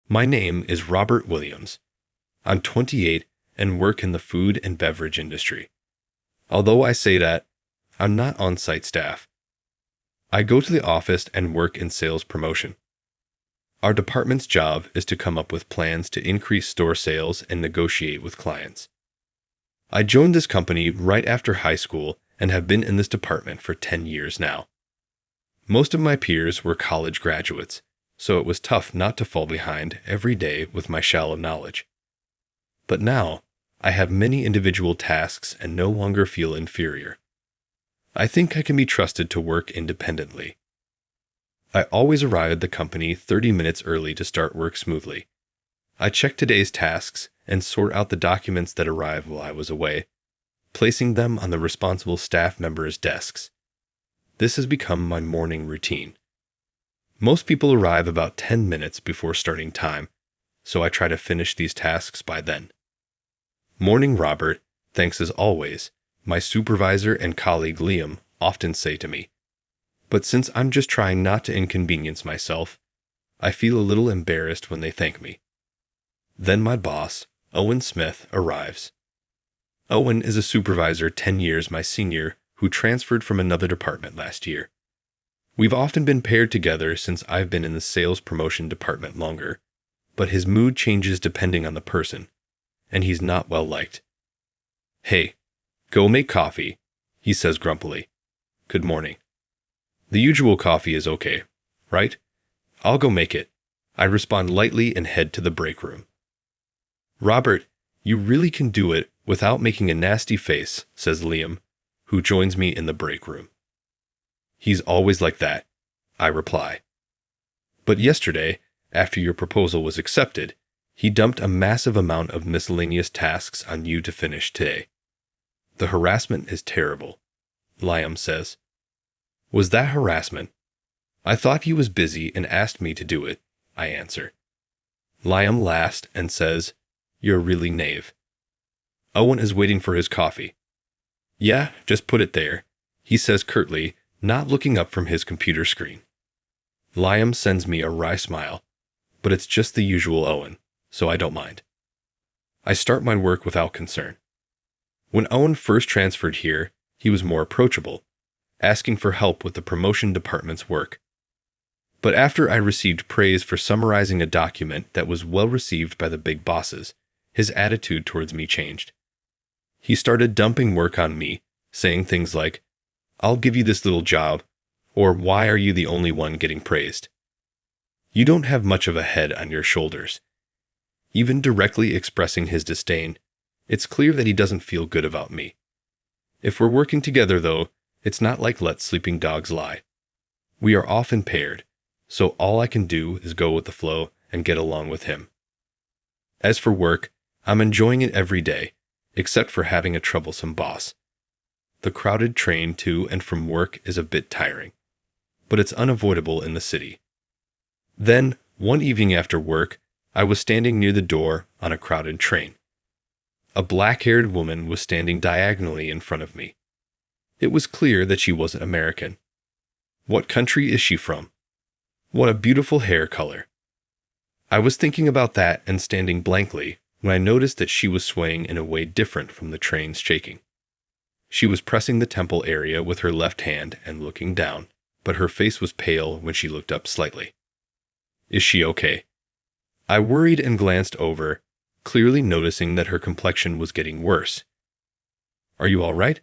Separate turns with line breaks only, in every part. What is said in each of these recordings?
My name is Robert Williams. I'm 28 and work in the food and beverage industry. Although I say that, I'm not on-site staff. I go to the office and work in sales promotion. Our department's job is to come up with plans to increase store sales and negotiate with clients. I joined this company right after high school and have been in this department for 10 years now. Most of my peers were college graduates, so it was tough not to fall behind every day with my shallow knowledge. But now, I have many individual tasks and no longer feel inferior. I think I can be trusted to work independently. I always arrive at the company 30 minutes early to start work smoothly. I check today's tasks and sort out the documents that arrive while I was away, placing them on the responsible staff members' desks. This has become my morning routine. Most people arrive about 10 minutes before starting time, so I try to finish these tasks by then. Morning, Robert. Thanks as always, my supervisor and colleague Liam often say to me. But since I'm just trying not to inconvenience myself, I feel a little embarrassed when they thank me. Then my boss, Owen Smith, arrives. Owen is a supervisor 10 years my senior who transferred from another department last year. We've often been paired together since I've been in the sales promotion department longer, but his mood changes depending on the person, and he's not well liked. "Hey, go make coffee," he says grumpily. "Good morning." The usual coffee is okay, right? "I'll go make it." I respond lightly and head to the break room. "Robert, you really can do it without making a nasty face," says Liam, who joins me in the break room. "He's always like that," I reply. "But yesterday, after your proposal was accepted, he dumped a massive amount of miscellaneous tasks on you to finish today. The harassment is terrible," Liam says. "Was that harassment? I thought he was busy and asked me to do it," I answer. Liam laughs and says, "You're really knave." Owen is waiting for his coffee. "Yeah, just put it there," he says curtly, not looking up from his computer screen. Liam sends me a wry smile, but it's just the usual Owen, so I don't mind. I start my work without concern. When Owen first transferred here, he was more approachable, asking for help with the promotion department's work. But after I received praise for summarizing a document that was well received by the big bosses, his attitude towards me changed. He started dumping work on me, saying things like, "I'll give you this little job," or "Why are you the only one getting praised? You don't have much of a head on your shoulders." Even directly expressing his disdain, it's clear that he doesn't feel good about me. If we're working together, though, it's not like let sleeping dogs lie. We are often paired, so all I can do is go with the flow and get along with him. As for work, I'm enjoying it every day, except for having a troublesome boss. The crowded train to and from work is a bit tiring, but it's unavoidable in the city. Then, one evening after work, I was standing near the door on a crowded train. A black-haired woman was standing diagonally in front of me. It was clear that she wasn't American. What country is she from? What a beautiful hair color. I was thinking about that and standing blankly when I noticed that she was swaying in a way different from the train's shaking. She was pressing the temple area with her left hand and looking down, but her face was pale when she looked up slightly. "Is she okay?" I worried and glanced over, clearly noticing that her complexion was getting worse. "Are you all right?"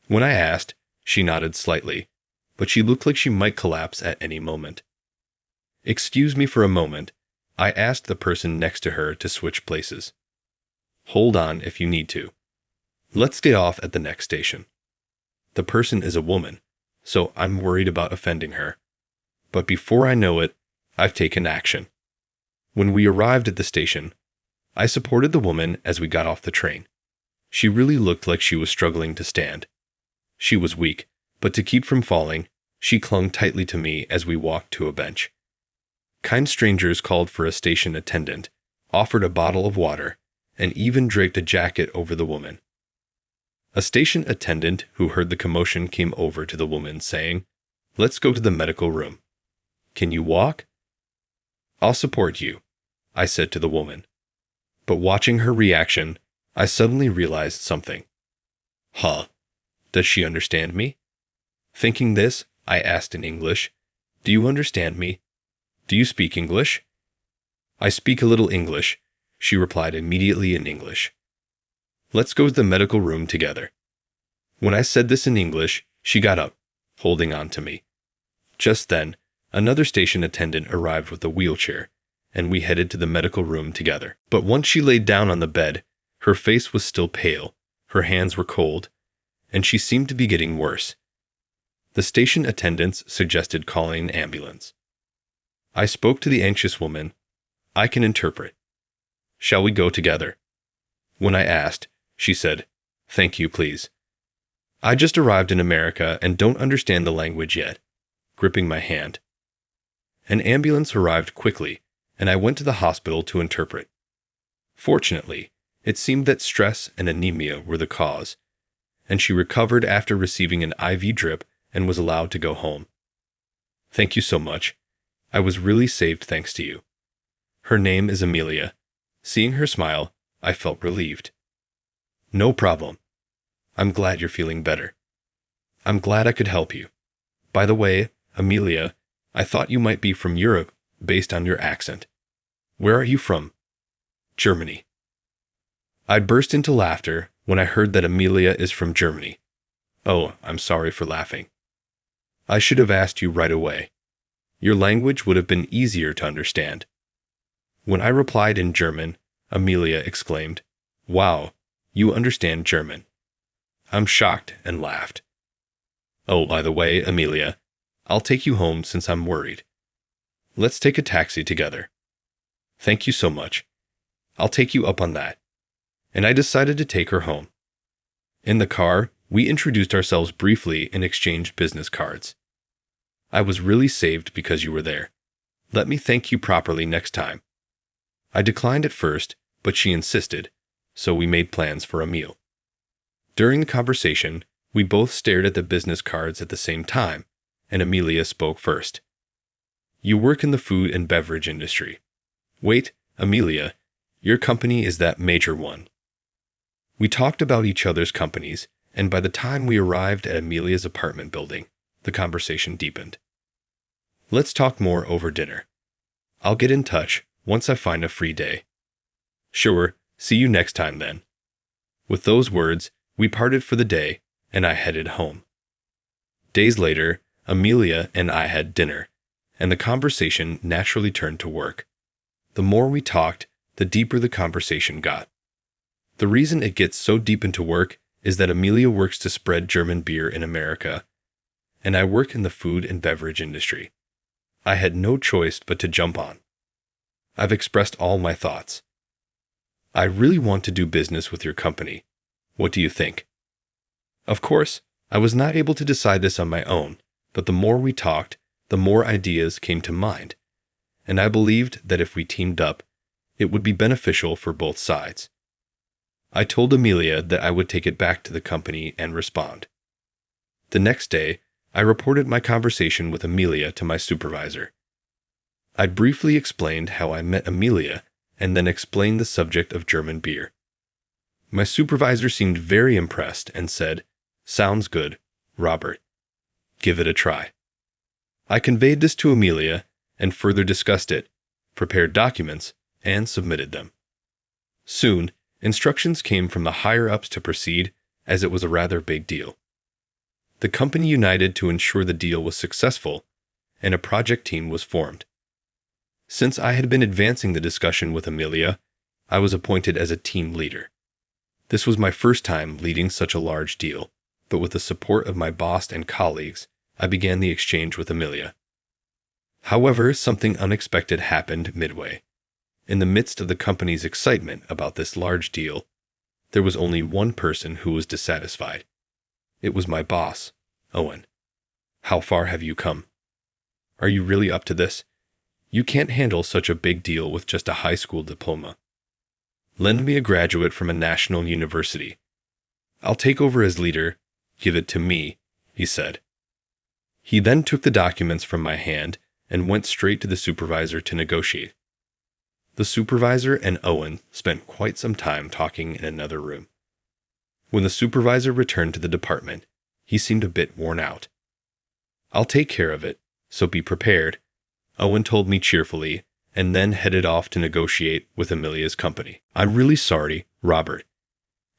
When I asked, she nodded slightly, but she looked like she might collapse at any moment. "Excuse me for a moment," I asked the person next to her to switch places. "Hold on if you need to. Let's get off at the next station." The person is a woman, so I'm worried about offending her. But before I know it, I've taken action. When we arrived at the station, I supported the woman as we got off the train. She really looked like she was struggling to stand. She was weak, but to keep from falling, she clung tightly to me as we walked to a bench. Kind strangers called for a station attendant, offered a bottle of water, and even draped a jacket over the woman. A station attendant who heard the commotion came over to the woman saying, "Let's go to the medical room. Can you walk?" "I'll support you," I said to the woman. But watching her reaction, I suddenly realized something. Huh? Does she understand me? Thinking this, I asked in English, "Do you understand me? Do you speak English?" "I speak a little English," she replied immediately in English. "Let's go to the medical room together." When I said this in English, she got up, holding on to me. Just then, another station attendant arrived with a wheelchair, and we headed to the medical room together. But once she laid down on the bed, her face was still pale, her hands were cold, and she seemed to be getting worse. The station attendants suggested calling an ambulance. I spoke to the anxious woman. "I can interpret. Shall we go together?" When I asked, she said, "Thank you, please. I just arrived in America and don't understand the language yet," gripping my hand. An ambulance arrived quickly, and I went to the hospital to interpret. Fortunately, it seemed that stress and anemia were the cause, and she recovered after receiving an IV drip and was allowed to go home. "Thank you so much. I was really saved thanks to you." Her name is Amelia. Seeing her smile, I felt relieved. "No problem. I'm glad you're feeling better. I'm glad I could help you. By the way, Amelia, I thought you might be from Europe based on your accent. Where are you from?" "Germany." I burst into laughter when I heard that Amelia is from Germany. Oh, I'm sorry for laughing. I should have asked you right away. Your language would have been easier to understand. When I replied in German, Amelia exclaimed, "Wow, you understand German." I'm shocked and laughed. "Oh, by the way, Amelia, I'll take you home since I'm worried. Let's take a taxi together." "Thank you so much. I'll take you up on that." And I decided to take her home. In the car, we introduced ourselves briefly and exchanged business cards. "I was really saved because you were there. Let me thank you properly next time." I declined at first, but she insisted, so we made plans for a meal. During the conversation, we both stared at the business cards at the same time, and Amelia spoke first. "You work in the food and beverage industry. Wait, Amelia, your company is that major one." We talked about each other's companies, and by the time we arrived at Amelia's apartment building, the conversation deepened. "Let's talk more over dinner. I'll get in touch once I find a free day." "Sure, see you next time then." With those words, we parted for the day, and I headed home. Days later, Amelia and I had dinner, and the conversation naturally turned to work. The more we talked, the deeper the conversation got. The reason it gets so deep into work is that Amelia works to spread German beer in America, and I work in the food and beverage industry. I had no choice but to jump on. I've expressed all my thoughts. "I really want to do business with your company. What do you think?" Of course, I was not able to decide this on my own, but the more we talked, the more ideas came to mind, and I believed that if we teamed up, it would be beneficial for both sides. I told Amelia that I would take it back to the company and respond. The next day, I reported my conversation with Amelia to my supervisor. I briefly explained how I met Amelia and then explained the subject of German beer. My supervisor seemed very impressed and said, "Sounds good, Robert. Give it a try." I conveyed this to Amelia and further discussed it, prepared documents, and submitted them. Soon, instructions came from the higher-ups to proceed, as it was a rather big deal. The company united to ensure the deal was successful, and a project team was formed. Since I had been advancing the discussion with Amelia, I was appointed as a team leader. This was my first time leading such a large deal, but with the support of my boss and colleagues, I began the exchange with Amelia. However, something unexpected happened midway. In the midst of the company's excitement about this large deal, there was only one person who was dissatisfied. It was my boss, Owen. "How far have you come? Are you really up to this? You can't handle such a big deal with just a high school diploma. Lend me a graduate from a national university. I'll take over as leader. Give it to me," he said. He then took the documents from my hand and went straight to the supervisor to negotiate. The supervisor and Owen spent quite some time talking in another room. When the supervisor returned to the department, he seemed a bit worn out. "I'll take care of it, so be prepared," Owen told me cheerfully, and then headed off to negotiate with Amelia's company. "I'm really sorry, Robert.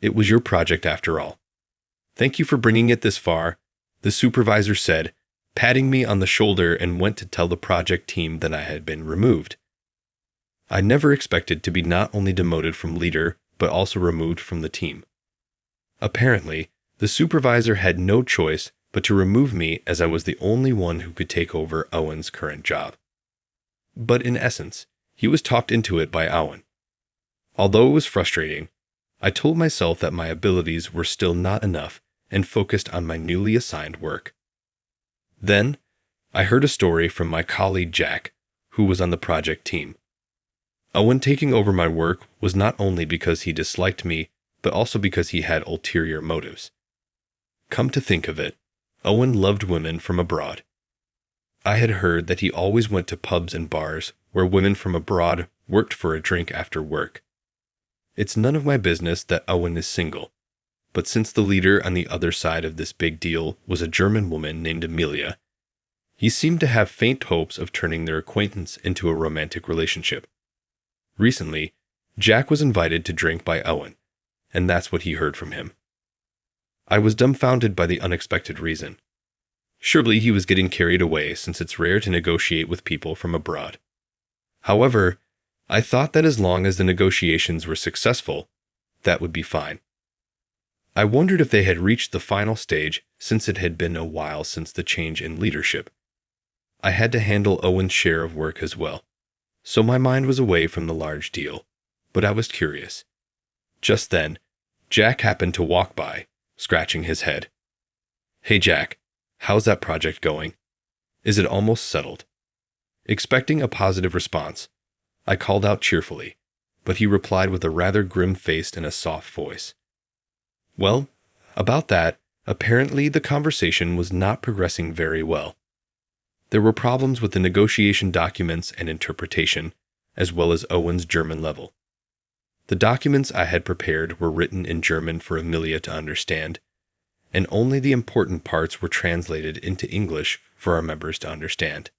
It was your project after all. Thank you for bringing it this far," the supervisor said, patting me on the shoulder, and went to tell the project team that I had been removed. I never expected to be not only demoted from leader, but also removed from the team. Apparently, the supervisor had no choice but to remove me, as I was the only one who could take over Owen's current job. But in essence, he was talked into it by Owen. Although it was frustrating, I told myself that my abilities were still not enough and focused on my newly assigned work. Then, I heard a story from my colleague Jack, who was on the project team. Owen taking over my work was not only because he disliked me, but also because he had ulterior motives. Come to think of it, Owen loved women from abroad. I had heard that he always went to pubs and bars where women from abroad worked for a drink after work. It's none of my business that Owen is single, but since the leader on the other side of this big deal was a German woman named Amelia, he seemed to have faint hopes of turning their acquaintance into a romantic relationship. Recently, Jack was invited to drink by Owen, and that's what he heard from him. I was dumbfounded by the unexpected reason. Surely he was getting carried away, since it's rare to negotiate with people from abroad. However, I thought that as long as the negotiations were successful, that would be fine. I wondered if they had reached the final stage, since it had been a while since the change in leadership. I had to handle Owen's share of work as well, so my mind was away from the large deal, but I was curious. Just then, Jack happened to walk by, scratching his head. "Hey Jack, how's that project going? Is it almost settled?" Expecting a positive response, I called out cheerfully, but he replied with a rather grim-faced and a soft voice. "Well, about that, apparently the conversation was not progressing very well. There were problems with the negotiation documents and interpretation, as well as Owen's German level. The documents I had prepared were written in German for Amelia to understand, and only the important parts were translated into English for our members to understand.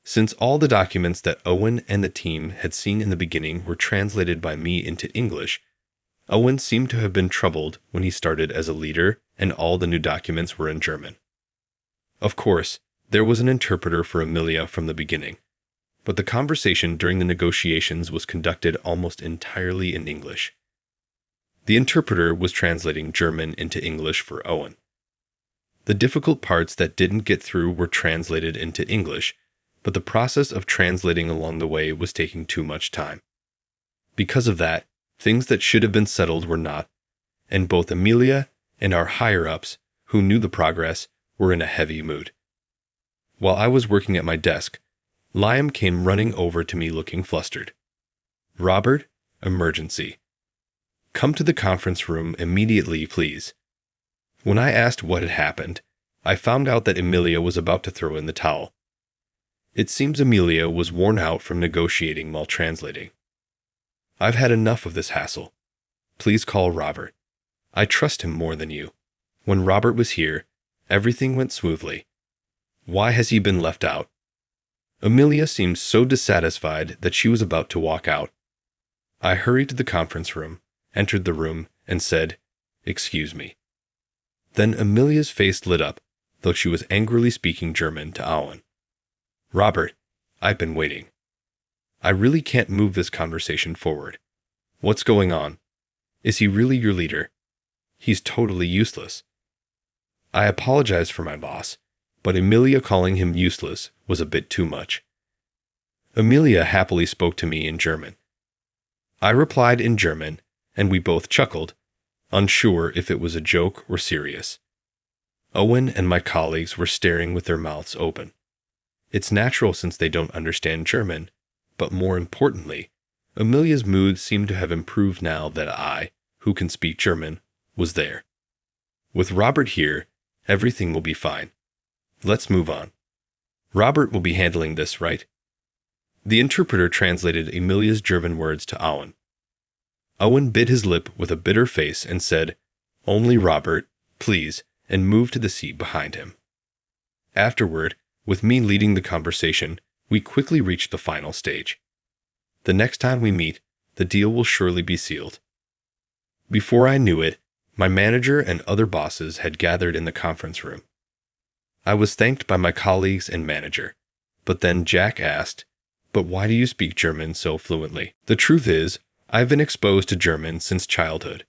Since all the documents that Owen and the team had seen in the beginning were translated by me into English, Owen seemed to have been troubled when he started as a leader and all the new documents were in German. Of course, there was an interpreter for Amelia from the beginning, but the conversation during the negotiations was conducted almost entirely in English. The interpreter was translating German into English for Owen. The difficult parts that didn't get through were translated into English, but the process of translating along the way was taking too much time. Because of that, things that should have been settled were not, and both Amelia and our higher-ups, who knew the progress, were in a heavy mood. While I was working at my desk, Liam came running over to me looking flustered. "Robert, emergency. Come to the conference room immediately, please." When I asked what had happened, I found out that Amelia was about to throw in the towel. It seems Amelia was worn out from negotiating while translating. "I've had enough of this hassle. Please call Robert. I trust him more than you. When Robert was here, everything went smoothly. Why has he been left out?" Amelia seemed so dissatisfied that she was about to walk out. I hurried to the conference room, entered the room, and said, "Excuse me." Then Amelia's face lit up, though she was angrily speaking German to Owen. "Robert, I've been waiting. I really can't move this conversation forward. What's going on? Is he really your leader? He's totally useless." I apologized for my boss, but Amelia calling him useless was a bit too much. Amelia happily spoke to me in German. I replied in German, and we both chuckled, unsure if it was a joke or serious. Owen and my colleagues were staring with their mouths open. It's natural since they don't understand German, but more importantly, Amelia's mood seemed to have improved now that I, who can speak German, was there. With Robert here, everything will be fine. Let's move on. Robert will be handling this, right? The interpreter translated Amelia's German words to Owen. Owen bit his lip with a bitter face and said, "Only Robert, please," and moved to the seat behind him. Afterward, with me leading the conversation, we quickly reached the final stage. The next time we meet, the deal will surely be sealed. Before I knew it, my manager and other bosses had gathered in the conference room. I was thanked by my colleagues and manager, but then Jack asked, "But why do you speak German so fluently?" The truth is, I've been exposed to German since childhood.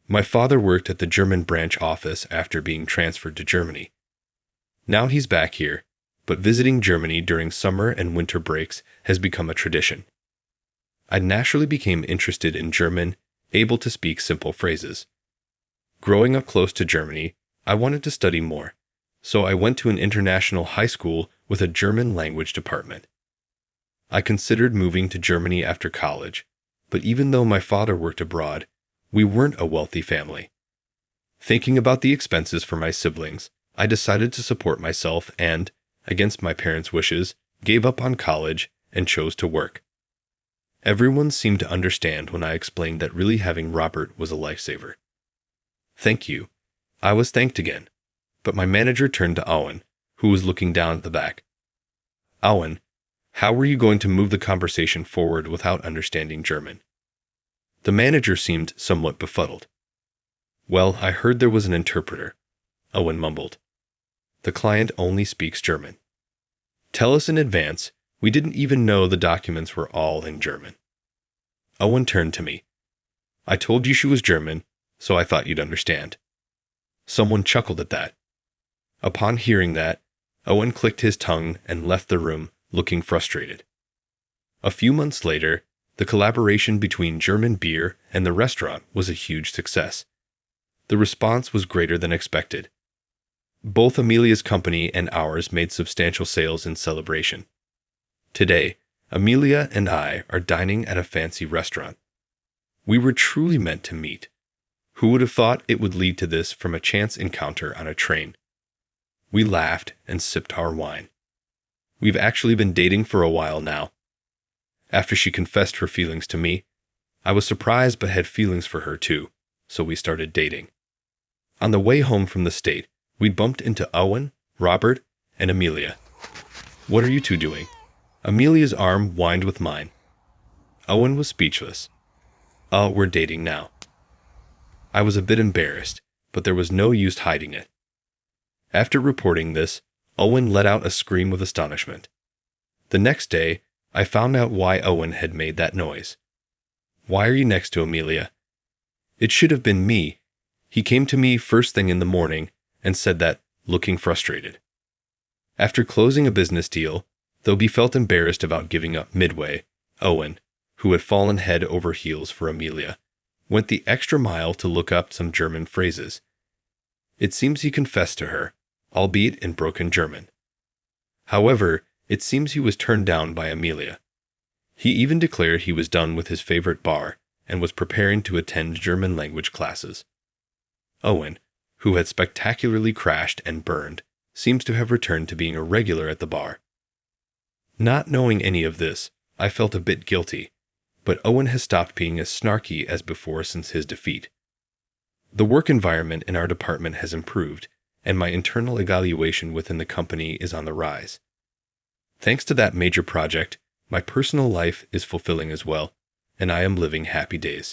My father worked at the German branch office after being transferred to Germany. Now he's back here, but visiting Germany during summer and winter breaks has become a tradition. I naturally became interested in German, able to speak simple phrases. Growing up close to Germany, I wanted to study more, so I went to an international high school with a German language department. I considered moving to Germany after college, but even though my father worked abroad, we weren't a wealthy family. Thinking about the expenses for my siblings, I decided to support myself and, against my parents' wishes, gave up on college and chose to work. Everyone seemed to understand when I explained that really having Robert was a lifesaver. "Thank you." I was thanked again, but my manager turned to Owen, who was looking down at the back. "Owen, how were you going to move the conversation forward without understanding German?" The manager seemed somewhat befuddled. "Well, I heard there was an interpreter," Owen mumbled. "The client only speaks German." "Tell us in advance. We didn't even know the documents were all in German." Owen turned to me. "I told you she was German, so I thought you'd understand." Someone chuckled at that. Upon hearing that, Owen clicked his tongue and left the room, looking frustrated. A few months later, the collaboration between German beer and the restaurant was a huge success. The response was greater than expected. Both Amelia's company and ours made substantial sales in celebration. Today, Amelia and I are dining at a fancy restaurant. We were truly meant to meet. Who would have thought it would lead to this from a chance encounter on a train? We laughed and sipped our wine. We've actually been dating for a while now. After she confessed her feelings to me, I was surprised but had feelings for her too, so we started dating. On the way home from the state, we bumped into Owen, Robert, and Amelia. "What are you two doing?" Amelia's arm whined with mine. Owen was speechless. We're dating now." I was a bit embarrassed, but there was no use hiding it. After reporting this, Owen let out a scream of astonishment. The next day, I found out why Owen had made that noise. "Why are you next to Amelia?" "It should have been me." He came to me first thing in the morning and said that, looking frustrated. After closing a business deal, though he felt embarrassed about giving up midway, Owen, who had fallen head over heels for Amelia, went the extra mile to look up some German phrases. It seems he confessed to her, albeit in broken German. However, it seems he was turned down by Amelia. He even declared he was done with his favorite bar and was preparing to attend German language classes. Owen, who had spectacularly crashed and burned, seems to have returned to being a regular at the bar. Not knowing any of this, I felt a bit guilty, but Owen has stopped being as snarky as before since his defeat. The work environment in our department has improved, and my internal evaluation within the company is on the rise. Thanks to that major project, my personal life is fulfilling as well, and I am living happy days.